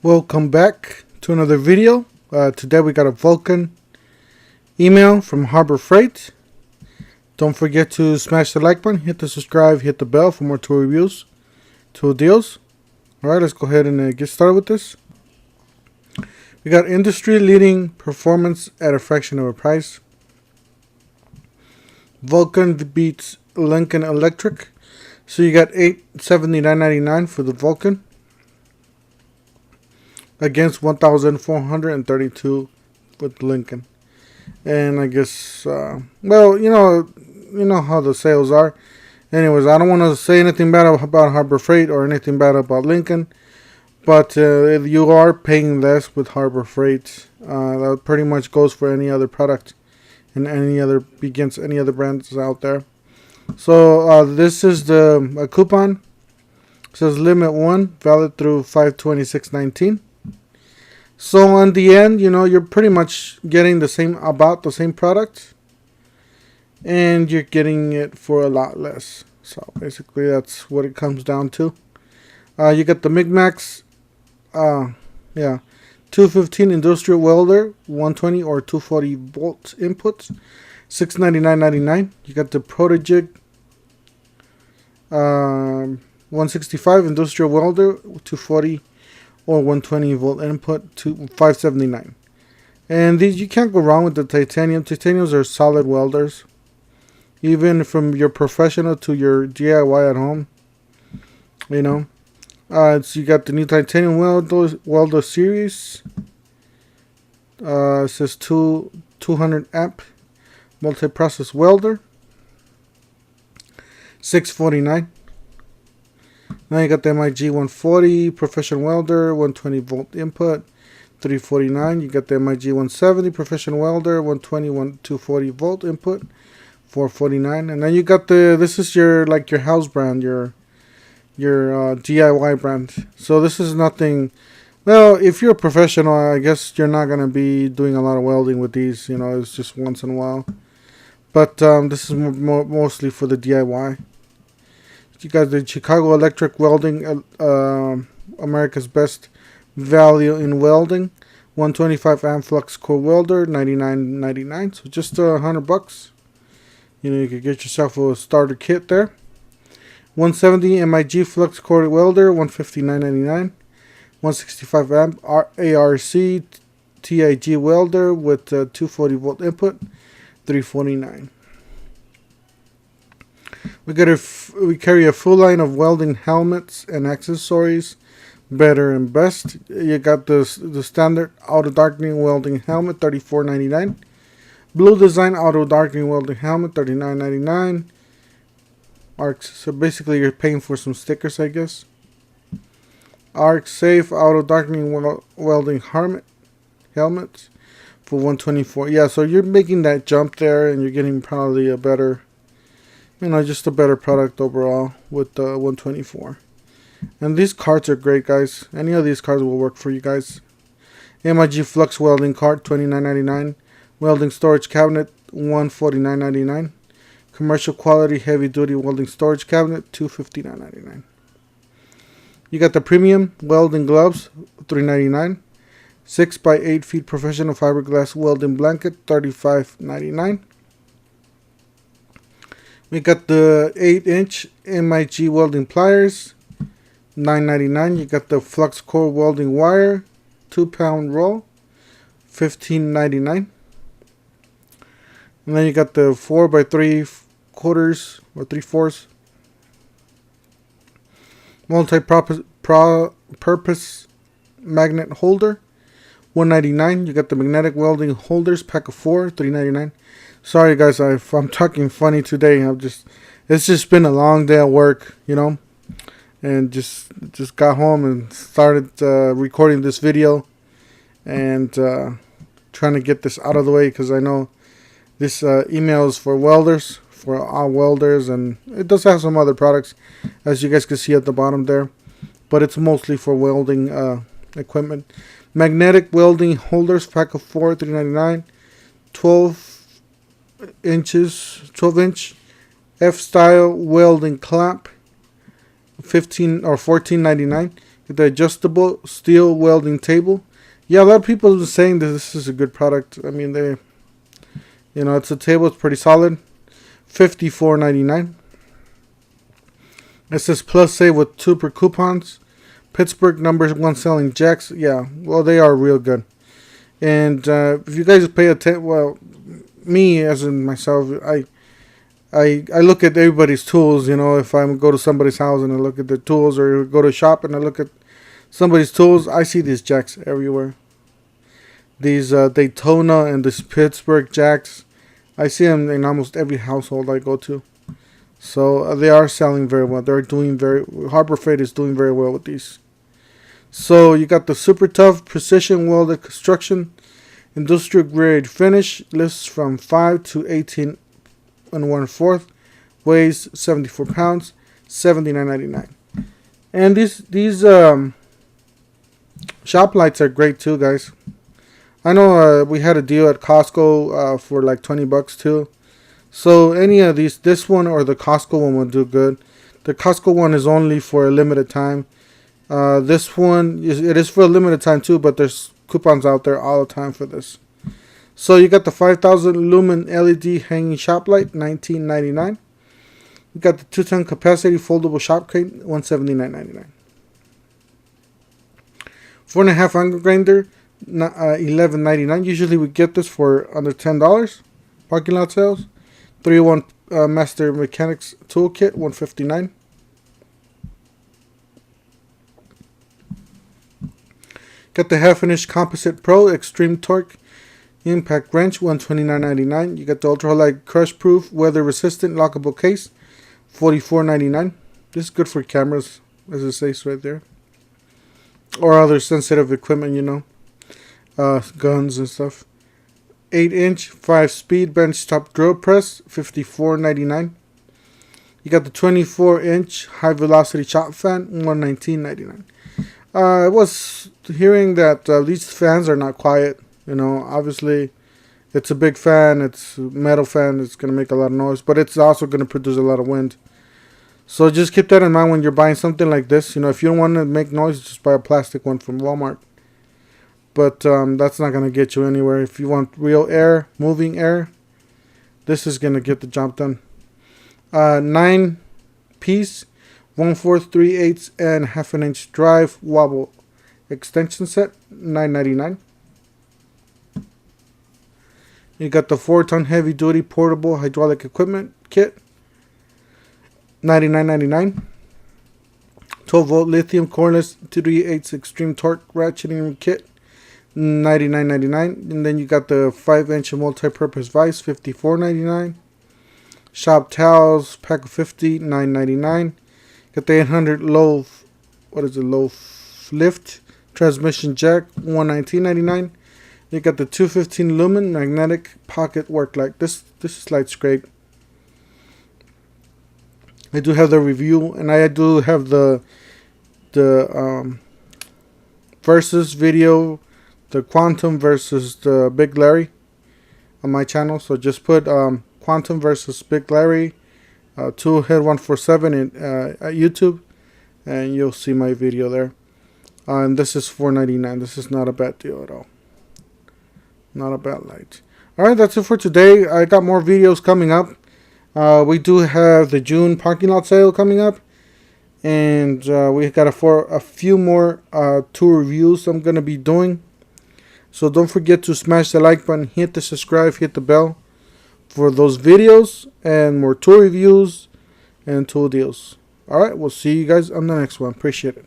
Welcome back to another video. Today we got a Vulcan email from Harbor Freight. Don't forget to smash the like button, hit the subscribe, hit the bell for more tool reviews, tool deals. Alright, let's go ahead and get started with this. We got industry leading performance at a fraction of a price. Vulcan beats Lincoln Electric. So you got $879.99 for the Vulcan against $1,432 with Lincoln. And I guess well, you know how the sales are. Anyways, I don't want to say anything bad about Harbor Freight or anything bad about Lincoln, but you are paying less with Harbor Freight. That pretty much goes for any other product and any other brands out there. So this is a coupon. It says limit 1, valid through 5/26/19. So in the end, you're pretty much getting about the same product, and you're getting it for a lot less. So basically, that's what it comes down to. You get the IMac, 215 industrial welder, 120 or 240 volt inputs, $699.99. You got the Protojig 165 industrial welder, 240 or 120 volt input, to $579. And these, you can't go wrong with the titanium. Titaniums are solid welders, even from your professional to your DIY at home. So you got the new titanium welder series. It says 200 amp multi-process welder, $649. Now you got the MIG 140 professional welder, 120 volt input, $349. You got the MIG 170 professional welder, 120 240 volt input, $449. And then you got this is your house brand, your DIY brand. So this is nothing. Well, if you're a professional, I guess you're not gonna be doing a lot of welding with these. It's just once in a while. But this is mostly for the DIY. You got the Chicago Electric Welding, America's best value in welding, 125 amp flux core welder, $99.99. So just $100. You could get yourself a starter kit there. 170 MIG flux core welder, $159.99. 165 amp ARC TIG welder with 240 volt input, $349. We carry a full line of welding helmets and accessories, better and best. You got the standard auto darkening welding helmet, $34.99. Blue design auto darkening welding helmet, $39.99. Arcs. So basically, you're paying for some stickers, I guess. Arc safe auto darkening welding helmets for $124. Yeah, so you're making that jump there, and you're getting probably a better. Just a better product overall with the $124. And these cards are great, guys. Any of these cards will work for you guys. MIG Flux Welding Card, $29.99. Welding Storage Cabinet, $149.99. Commercial Quality Heavy Duty Welding Storage Cabinet, $259.99. You got the Premium Welding Gloves, $399. 6 by 8 feet Professional Fiberglass Welding Blanket, $35.99. We got the 8-inch MIG welding pliers, $9.99. You got the flux core welding wire, 2-pound roll, $15.99. And then you got the 4 by 3/4 or 3/4 multi-purpose magnet holder, $199. You got the magnetic welding holders, pack of 4, $399. Sorry guys, I'm talking funny today. It's just been a long day at work, and just got home and started recording this video and trying to get this out of the way, because I know this email is for welders, for all welders, and it does have some other products, as you guys can see at the bottom there, but it's mostly for welding equipment. Magnetic welding holders, pack of 4, $399. 12-inch F-style welding clamp, $15 or $14.99. The adjustable steel welding table. Yeah, a lot of people have been saying that this is a good product. I mean, it's a table. It's pretty solid. $54.99. It says plus save with super coupons. Pittsburgh #1 selling jacks. Yeah, well, they are real good. And if you guys pay attention, well, me as in myself, I look at everybody's tools. If I go to somebody's house and I look at their tools, or go to a shop and I look at somebody's tools, I see these jacks everywhere. These Daytona and these Pittsburgh jacks, I see them in almost every household I go to. So they are selling very well. Harbor Freight is doing very well with these. So you got the super tough precision welded construction industrial grade finish. Lifts from 5 to 18 1/4. Weighs 74 pounds. $79.99. And these shop lights are great too, guys. I know we had a deal at Costco for like $20 too. So any of these, this one or the Costco one will do good. The Costco one is only for a limited time. This one, it is for a limited time too, but there's coupons out there all the time for this. So you got the 5,000 lumen LED hanging shop light, $19.99. You got the 2-ton capacity foldable shop crate, $179.99. 4.5 angle grinder, $11.99. Usually we get this for under $10. Parking lot sales. 301 Master Mechanics Toolkit, $159. Got the half-inch Composite Pro Extreme Torque Impact Wrench, $129.99. You got the ultralight crush proof weather resistant lockable case, $44.99. This is good for cameras, as it says right there, or other sensitive equipment, guns and stuff. 8-inch 5-speed benchtop drill press, $54.99. You got the 24-inch high velocity chop fan, $119.99. I was hearing that these fans are not quiet. Obviously, it's a big fan. It's a metal fan. It's going to make a lot of noise, but it's also going to produce a lot of wind. So just keep that in mind when you're buying something like this. If you don't want to make noise, just buy a plastic one from Walmart. But that's not going to get you anywhere. If you want real air, moving air, this is going to get the job done. 9-piece, 1/4, 3/8, and 1/2-inch drive wobble extension set, $9.99. You got the 4-ton heavy duty portable hydraulic equipment kit, $99.99. 12-volt lithium cordless 3/8 extreme torque ratcheting kit, $99.99. And then you got the 5-inch multi-purpose vise, $54.99. Shop towels, pack of 50, $9.99. Got the 800 low lift transmission jack, $119.99. You got the 215 lumen magnetic pocket work light. This light's great. I do have the review, and I do have the versus video, the Quantum versus the Big Larry on my channel. So just put Quantum versus Big Larry, Toolhead 147 at YouTube, and you'll see my video there. And this is $4.99. This is not a bad deal at all. Not a bad light. Alright, that's it for today. I got more videos coming up. We do have the June parking lot sale coming up. And we got a few more tour reviews I'm going to be doing. So don't forget to smash the like button, hit the subscribe, hit the bell for those videos and more tour reviews and tool deals. Alright, we'll see you guys on the next one. Appreciate it.